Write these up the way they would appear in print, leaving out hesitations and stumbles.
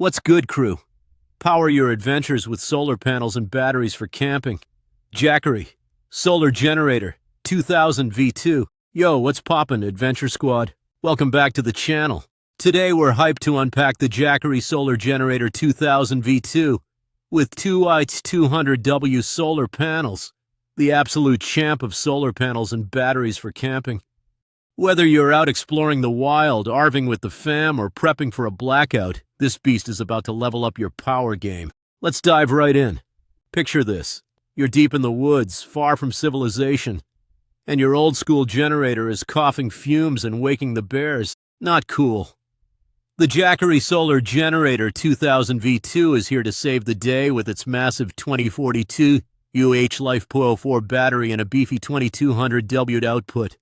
What's good, crew? Power your adventures with solar panels and batteries for camping. Jackery Solar Generator 2000 V2. Yo, what's poppin', Adventure Squad? Welcome back to the channel. Today we're hyped to unpack the Jackery Solar Generator 2000 V2 with 200W solar panels, the absolute champ of solar panels and batteries for camping. Whether you're out exploring the wild, arving with the fam, or prepping for a blackout, this beast is about to level up your power game. Let's dive right in. Picture this. You're deep in the woods, far from civilization, and your old-school generator is coughing fumes and waking the bears. Not cool. The Jackery Solar Generator 2000 V2 is here to save the day with its massive 2042 LiFePO4 battery and a beefy 2200W output.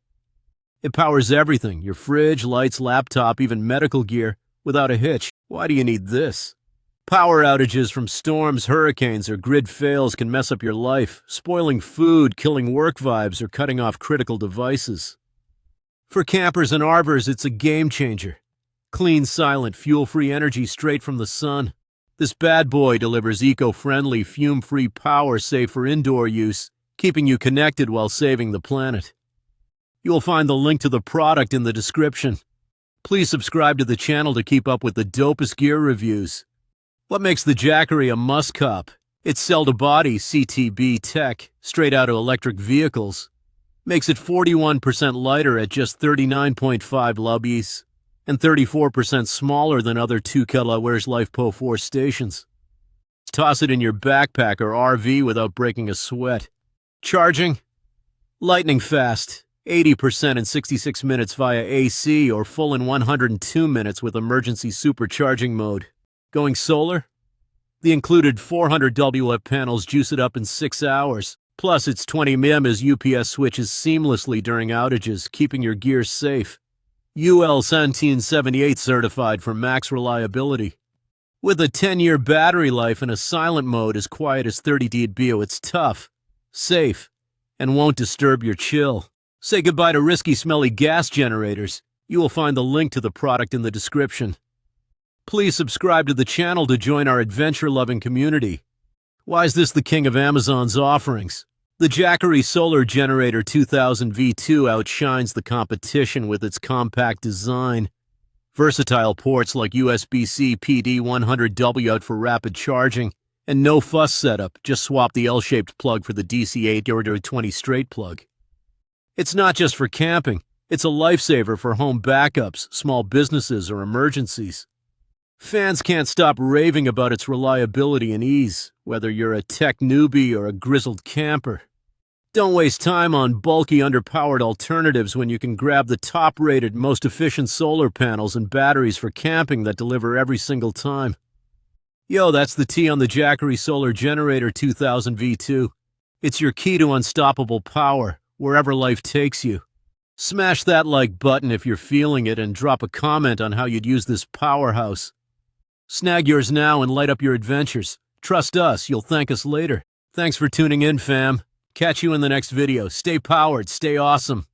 It powers everything, your fridge, lights, laptop, even medical gear, without a hitch. Why do you need this? Power outages from storms, hurricanes, or grid fails can mess up your life, spoiling food, killing work vibes, or cutting off critical devices. For campers and arvors, it's a game changer. Clean, silent, fuel-free energy straight from the sun. This bad boy delivers eco-friendly, fume-free power safe for indoor use, keeping you connected while saving the planet. You'll find the link to the product in the description. Please subscribe to the channel to keep up with the dopest gear reviews. What makes the Jackery a must-cop? Its cell-to-body CTB tech, straight out of electric vehicles, makes it 41% lighter at just 39.5 lbs and 34% smaller than other 2 kWh LiFePO4 stations. Toss it in your backpack or RV without breaking a sweat. Charging? Lightning fast. 80% in 66 minutes via AC or full in 102 minutes with emergency supercharging mode. Going solar? The included 400W panels juice it up in 6 hours. Plus, its 20 mAh UPS switches seamlessly during outages, keeping your gear safe. UL 1778 certified for max reliability. With a 10-year battery life and a silent mode as quiet as 30 dB, it's tough, safe, and won't disturb your chill. Say goodbye to risky, smelly gas generators. You will find the link to the product in the description. Please subscribe to the channel to join our adventure-loving community. Why is this the king of Amazon's offerings? The Jackery Solar Generator 2000 V2 outshines the competition with its compact design. Versatile ports like USB-C PD100W out for rapid charging, and no fuss setup, just swap the L-shaped plug for the DC-8 or 20 straight plug. It's not just for camping, it's a lifesaver for home backups, small businesses, or emergencies. Fans can't stop raving about its reliability and ease, whether you're a tech newbie or a grizzled camper. Don't waste time on bulky, underpowered alternatives when you can grab the top-rated, most efficient solar panels and batteries for camping that deliver every single time. Yo, that's the T on the Jackery Solar Generator 2000 V2. It's your key to unstoppable power, wherever life takes you. Smash that like button if you're feeling it and drop a comment on how you'd use this powerhouse. Snag yours now and light up your adventures. Trust us, you'll thank us later. Thanks for tuning in, fam. Catch you in the next video. Stay powered, stay awesome.